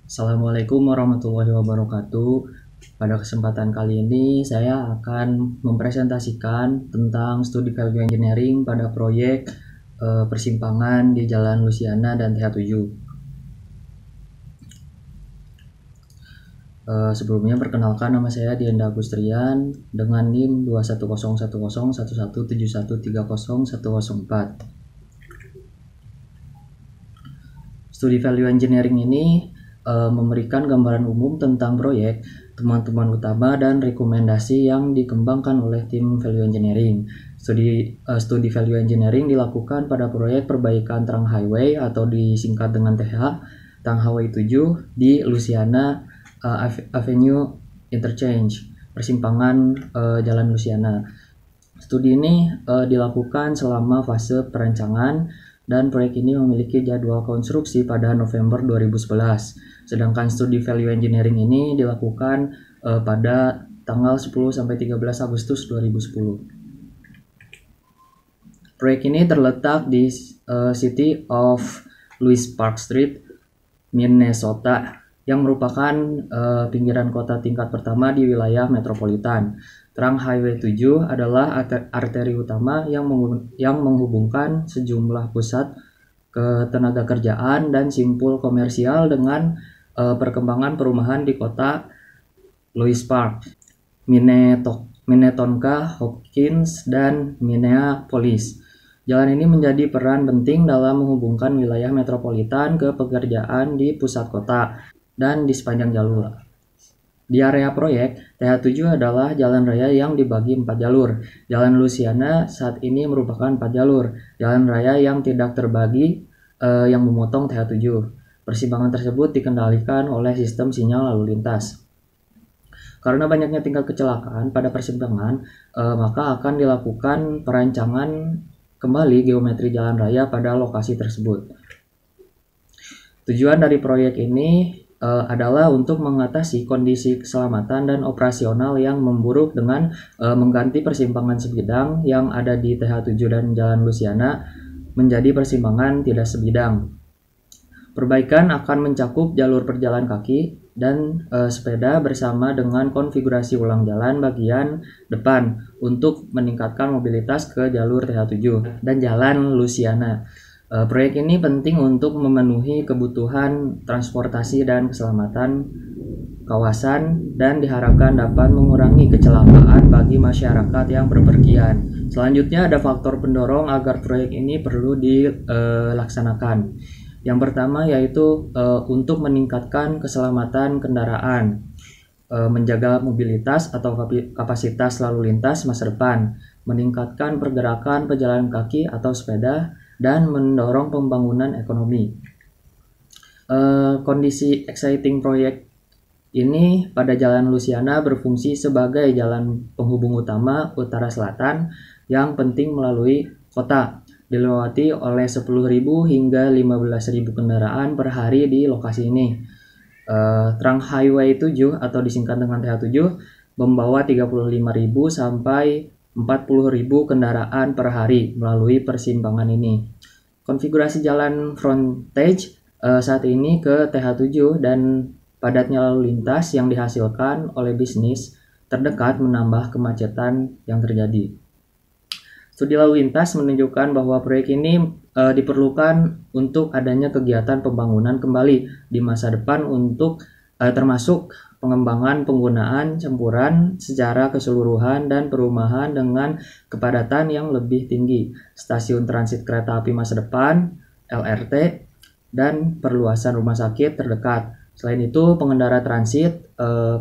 Assalamualaikum warahmatullahi wabarakatuh. Pada kesempatan kali ini saya akan mempresentasikan tentang studi value engineering pada proyek persimpangan di Jalan Lusiana dan TH7. Sebelumnya perkenalkan, nama saya Dianda Agustrian dengan NIM 21010117171301004. Studi value engineering ini memberikan gambaran umum tentang proyek, teman-teman utama, dan rekomendasi yang dikembangkan oleh tim value engineering. Studi value engineering dilakukan pada proyek perbaikan Trang Highway atau disingkat dengan TH, Trang Highway 7 di Lusiana Avenue Interchange, persimpangan Jalan Lusiana. Studi ini dilakukan selama fase perancangan dan proyek ini memiliki jadwal konstruksi pada November 2011. Sedangkan studi value engineering ini dilakukan pada tanggal 10-13 Agustus 2010. Proyek ini terletak di City of Louis Park Street, Minnesota, yang merupakan pinggiran kota tingkat pertama di wilayah metropolitan. Trang Highway 7 adalah arteri utama yang menghubungkan sejumlah pusat ketenaga kerjaan dan simpul komersial dengan perkembangan perumahan di kota Louis Park, Minnetonka, Hopkins, dan Minneapolis. Jalan ini menjadi peran penting dalam menghubungkan wilayah metropolitan ke pekerjaan di pusat kota dan di sepanjang jalur. Di area proyek, TH7 adalah jalan raya yang dibagi 4 jalur. Jalan Lusiana saat ini merupakan 4 jalur, jalan raya yang tidak terbagi yang memotong TH7. Persimpangan tersebut dikendalikan oleh sistem sinyal lalu lintas. Karena banyaknya tingkat kecelakaan pada persimpangan, maka akan dilakukan perancangan kembali geometri jalan raya pada lokasi tersebut. Tujuan dari proyek ini adalah untuk mengatasi kondisi keselamatan dan operasional yang memburuk dengan mengganti persimpangan sebidang yang ada di TH7 dan Jalan Lusiana menjadi persimpangan tidak sebidang. Perbaikan akan mencakup jalur perjalan kaki dan sepeda bersama dengan konfigurasi ulang jalan bagian depan untuk meningkatkan mobilitas ke jalur TH7 dan Jalan Lusiana. Proyek ini penting untuk memenuhi kebutuhan transportasi dan keselamatan kawasan dan diharapkan dapat mengurangi kecelakaan bagi masyarakat yang berpergian. Selanjutnya ada faktor pendorong agar proyek ini perlu dilaksanakan. Yang pertama yaitu untuk meningkatkan keselamatan kendaraan, menjaga mobilitas atau kapasitas lalu lintas masa depan, meningkatkan pergerakan pejalan kaki atau sepeda, dan mendorong pembangunan ekonomi. Kondisi exciting proyek ini pada Jalan Lusiana berfungsi sebagai jalan penghubung utama utara-selatan yang penting melalui kota, dilewati oleh 10.000 hingga 15.000 kendaraan per hari di lokasi ini. Trang Highway 7 atau disingkat dengan TH7 membawa 35.000 sampai 40.000 kendaraan per hari melalui persimpangan ini. Konfigurasi jalan frontage saat ini ke TH7 dan padatnya lalu lintas yang dihasilkan oleh bisnis terdekat menambah kemacetan yang terjadi. Studi lalu lintas menunjukkan bahwa proyek ini diperlukan untuk adanya kegiatan pembangunan kembali di masa depan untuk termasuk pengembangan penggunaan campuran secara keseluruhan dan perumahan dengan kepadatan yang lebih tinggi, stasiun transit kereta api masa depan, LRT, dan perluasan rumah sakit terdekat. Selain itu, pengendara transit,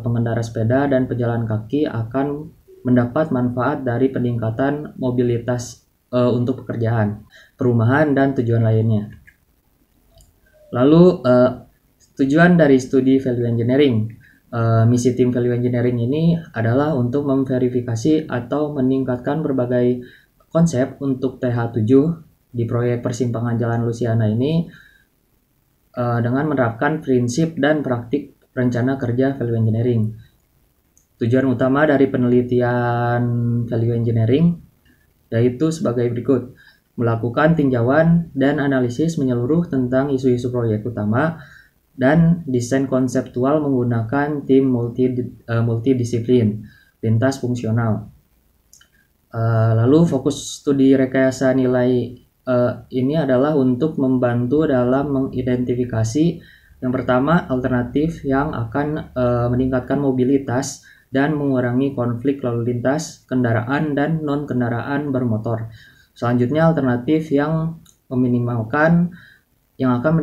pengendara sepeda, dan pejalan kaki akan mendapat manfaat dari peningkatan mobilitas untuk pekerjaan, perumahan, dan tujuan lainnya. Lalu, tujuan dari studi value engineering. Misi tim value engineering ini adalah untuk memverifikasi atau meningkatkan berbagai konsep untuk TH7 di proyek persimpangan Jalan Lusiana ini dengan menerapkan prinsip dan praktik rencana kerja value engineering. Tujuan utama dari penelitian value engineering yaitu sebagai berikut: melakukan tinjauan dan analisis menyeluruh tentang isu-isu proyek utama, dan desain konseptual menggunakan tim multidisiplin, lintas fungsional. Lalu fokus studi rekayasa nilai ini adalah untuk membantu dalam mengidentifikasi yang pertama alternatif yang akan meningkatkan mobilitas dan mengurangi konflik lalu lintas kendaraan dan non-kendaraan bermotor. Selanjutnya alternatif yang akan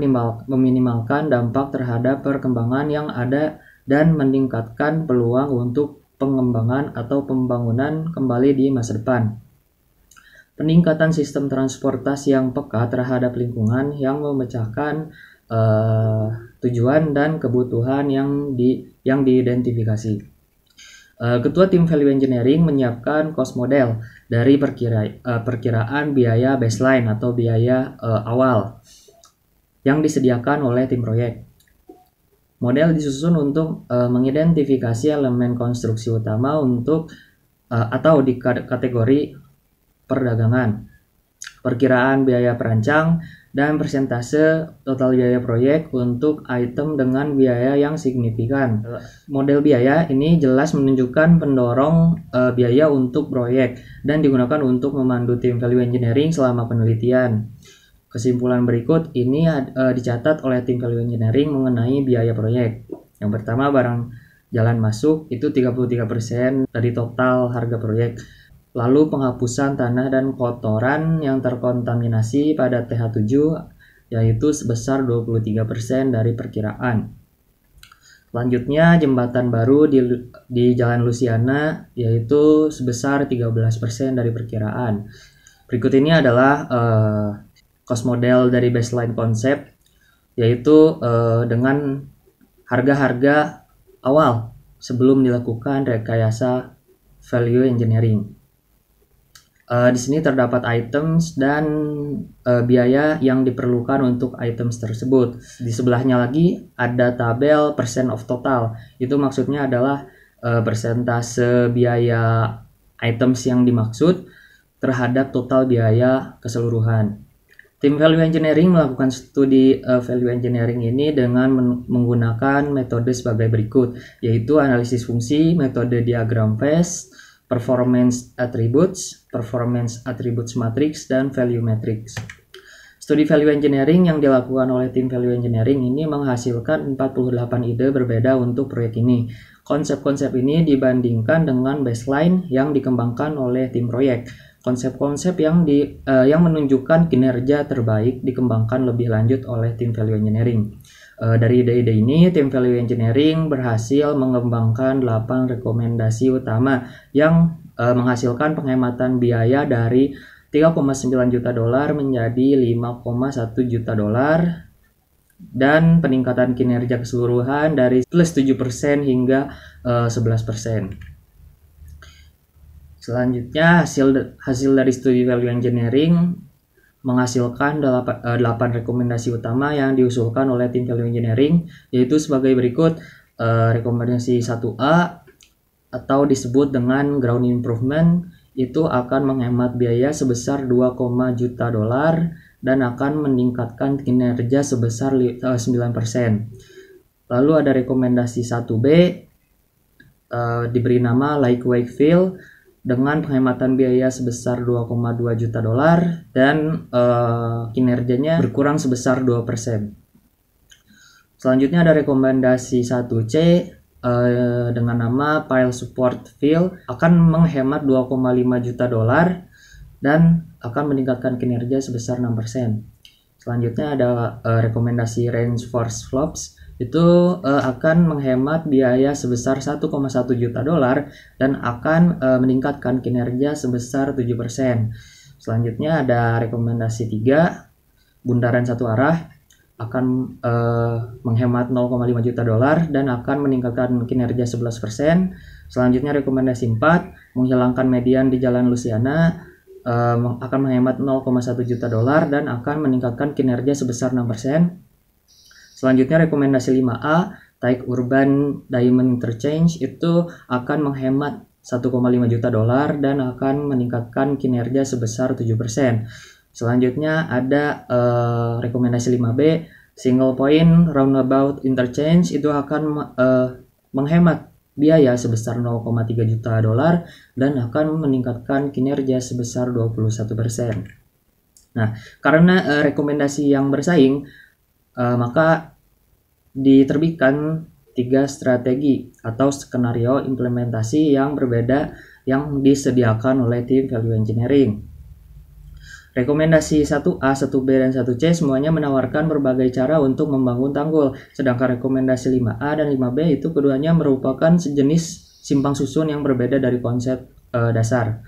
meminimalkan dampak terhadap perkembangan yang ada dan meningkatkan peluang untuk pengembangan atau pembangunan kembali di masa depan. Peningkatan sistem transportasi yang peka terhadap lingkungan yang memecahkan tujuan dan kebutuhan yang diidentifikasi. Ketua tim Value Engineering menyiapkan cost model dari perkiraan biaya baseline atau biaya awal yang disediakan oleh tim proyek. Model disusun untuk mengidentifikasi elemen konstruksi utama atau di kategori perdagangan, perkiraan biaya perancang, dan persentase total biaya proyek untuk item dengan biaya yang signifikan. Model biaya ini jelas menunjukkan pendorong biaya untuk proyek dan digunakan untuk memandu tim value engineering selama penelitian. Kesimpulan berikut ini dicatat oleh tim value engineering mengenai biaya proyek. Yang pertama, barang jalan masuk itu 33% dari total harga proyek. Lalu penghapusan tanah dan kotoran yang terkontaminasi pada TH7 yaitu sebesar 23% dari perkiraan. Selanjutnya jembatan baru di Jalan Luciana yaitu sebesar 13% dari perkiraan. Berikut ini adalah cost model dari baseline konsep yaitu dengan harga-harga awal sebelum dilakukan rekayasa value engineering. Di sini terdapat items dan biaya yang diperlukan untuk items tersebut. Di sebelahnya lagi ada tabel percent of total. Itu maksudnya adalah persentase biaya items yang dimaksud terhadap total biaya keseluruhan. Tim value engineering melakukan studi value engineering ini dengan menggunakan metode sebagai berikut, yaitu analisis fungsi, metode diagram phase, performance attributes matrix, dan value matrix. Studi value engineering yang dilakukan oleh tim value engineering ini menghasilkan 48 ide berbeda untuk proyek ini. Konsep-konsep ini dibandingkan dengan baseline yang dikembangkan oleh tim proyek. Konsep-konsep yang menunjukkan kinerja terbaik dikembangkan lebih lanjut oleh tim value engineering. Dari ide-ide ini, tim value engineering berhasil mengembangkan 8 rekomendasi utama yang menghasilkan penghematan biaya dari $3,9 juta menjadi $5,1 juta dan peningkatan kinerja keseluruhan dari plus 7% hingga 11%. Selanjutnya hasil dari studi value engineering menghasilkan 8 rekomendasi utama yang diusulkan oleh tim value engineering, yaitu sebagai berikut. Rekomendasi 1A atau disebut dengan ground improvement itu akan menghemat biaya sebesar $2, juta dan akan meningkatkan kinerja sebesar 9%. Lalu ada rekomendasi 1B diberi nama Lake Wakefield dengan penghematan biaya sebesar $2,2 juta dan kinerjanya berkurang sebesar 2%. Selanjutnya ada rekomendasi 1C dengan nama Pile Support Field akan menghemat $2,5 juta dan akan meningkatkan kinerja sebesar 6%. Selanjutnya ada rekomendasi Range Force Flops, itu akan menghemat biaya sebesar $1,1 juta dan akan meningkatkan kinerja sebesar 7%. Selanjutnya ada rekomendasi 3, bundaran satu arah, akan menghemat $0,5 juta dan akan meningkatkan kinerja 11%. Selanjutnya rekomendasi 4, menghilangkan median di Jalan Luciana, akan menghemat $0,1 juta dan akan meningkatkan kinerja sebesar 6%. Selanjutnya rekomendasi 5A, Taik Urban Diamond Interchange, itu akan menghemat $1,5 juta dan akan meningkatkan kinerja sebesar 7%. Selanjutnya ada rekomendasi 5B, Single point roundabout interchange itu akan menghemat biaya sebesar 0,3 juta dolar dan akan meningkatkan kinerja sebesar 21%. Nah, karena rekomendasi yang bersaing, maka diterbitkan 3 strategi atau skenario implementasi yang berbeda yang disediakan oleh tim value engineering. Rekomendasi 1A, 1B, dan 1C semuanya menawarkan berbagai cara untuk membangun tanggul, sedangkan rekomendasi 5A dan 5B itu keduanya merupakan sejenis simpang susun yang berbeda dari konsep dasar.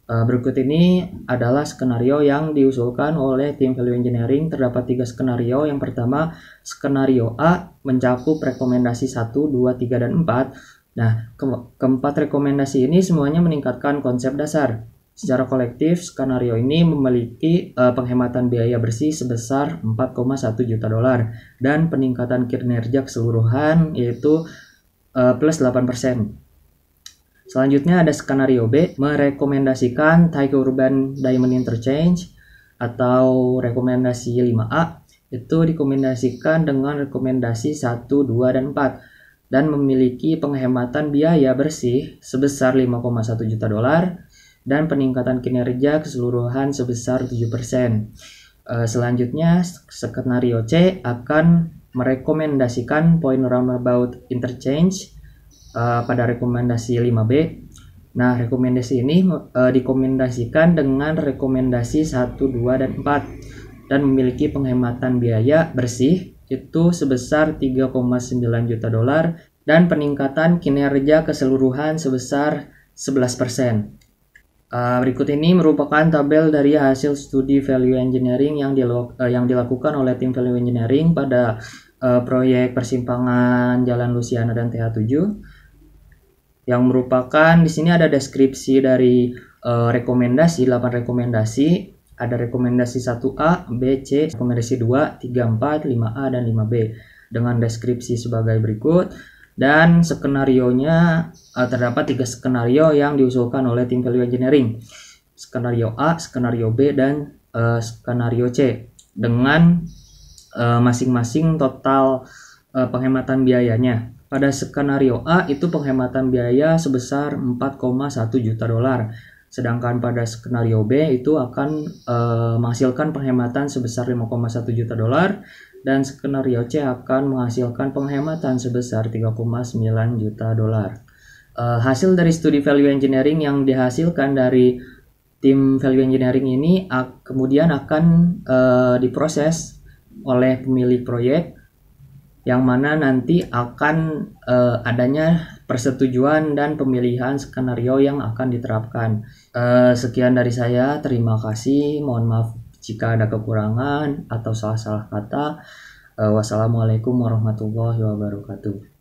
Berikut ini adalah skenario yang diusulkan oleh tim value engineering. Terdapat 3 skenario. Yang pertama, skenario A mencakup rekomendasi 1, 2, 3, dan 4. Nah, keempat rekomendasi ini semuanya meningkatkan konsep dasar. Secara kolektif, skenario ini memiliki penghematan biaya bersih sebesar 4,1 juta dolar dan peningkatan kinerja keseluruhan yaitu plus 8%. Selanjutnya ada skenario B, merekomendasikan Taikoo Urban Diamond Interchange atau rekomendasi 5A. Itu dikombinasikan dengan rekomendasi 1, 2, dan 4 dan memiliki penghematan biaya bersih sebesar 5,1 juta dolar dan peningkatan kinerja keseluruhan sebesar 7%. Selanjutnya skenario C akan merekomendasikan Point Roundabout Interchange pada rekomendasi 5B. Nah, rekomendasi ini dikombinasikan dengan rekomendasi 1, 2, dan 4 dan memiliki penghematan biaya bersih itu sebesar 3,9 juta dolar dan peningkatan kinerja keseluruhan sebesar 11%. Berikut ini merupakan tabel dari hasil studi value engineering yang dilakukan oleh tim value engineering pada proyek persimpangan Jalan Luciana dan TH7. Yang merupakan di sini ada deskripsi dari rekomendasi, 8 rekomendasi. Ada rekomendasi 1A, B, C, rekomendasi 2, 3, 4, 5A, dan 5B dengan deskripsi sebagai berikut. Dan skenarionya terdapat 3 skenario yang diusulkan oleh tim value engineering. Skenario A, skenario B, dan skenario C dengan masing-masing total penghematan biayanya. Pada skenario A itu penghematan biaya sebesar 4,1 juta dolar. Sedangkan pada skenario B itu akan menghasilkan penghematan sebesar 5,1 juta dolar dan skenario C akan menghasilkan penghematan sebesar 3,9 juta dolar. Hasil dari studi value engineering yang dihasilkan dari tim value engineering ini kemudian akan diproses oleh pemilik proyek yang mana nanti akan adanya persetujuan dan pemilihan skenario yang akan diterapkan. Sekian dari saya, terima kasih. Mohon maaf jika ada kekurangan atau salah-salah kata. Wassalamualaikum warahmatullahi wabarakatuh.